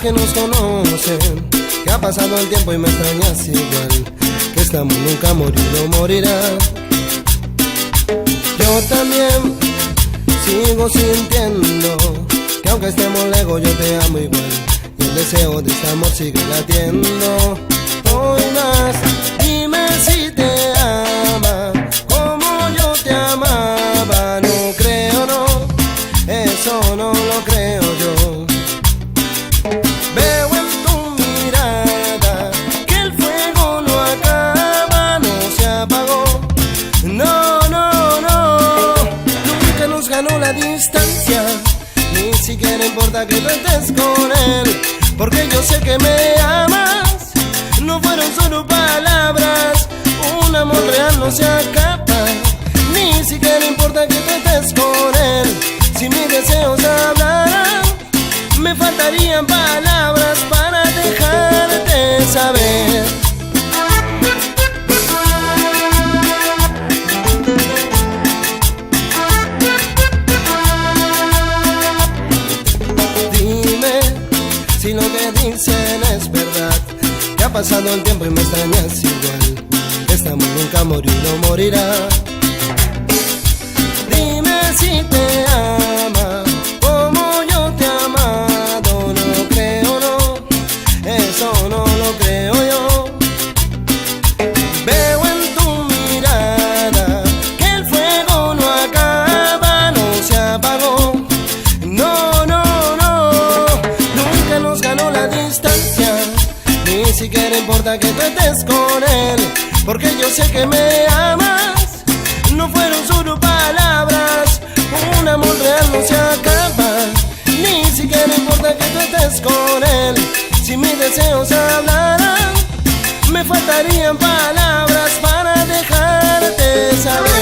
que nos conocen, que ha pasado el tiempo y me extrañas igual, que este amor nunca morirá, morirá. Yo también sigo sintiendo que aunque estemos lejos yo te amo igual, y el deseo de este amor sigue latiendo. Hoy más, dime si te ama como yo te amaba. No creo, no, eso no lo creo yo. Veo en tu mirada que el fuego no acaba, no se apagó. No, no, no, nunca nos ganó la distancia, ni siquiera importa que tú estés con él, porque yo sé que me amas. No fueron solo palabras, un amor real no se acaba, ni siquiera importa que tú estés con él. Si mis deseos hablaran, me faltarían palabras para dejarte saber. Dime si lo que dicen es verdad, que ha pasado el tiempo y me extrañas igual, que este amor nunca morirá, morirá. Dime si te ama como yo te he amado. No creo, no, eso no lo creo yo. Veo en tu mirada que el fuego no acaba, no se apagó. No, no, no, nunca nos ganó la distancia, ni siquiera importa que tú estés con él, porque yo sé que me amas. No fueron solo palabras, un amor real no se acaba, ni siquiera importa que tú estés con él. Si mis deseos hablaran, me faltarían palabras para dejarte saber.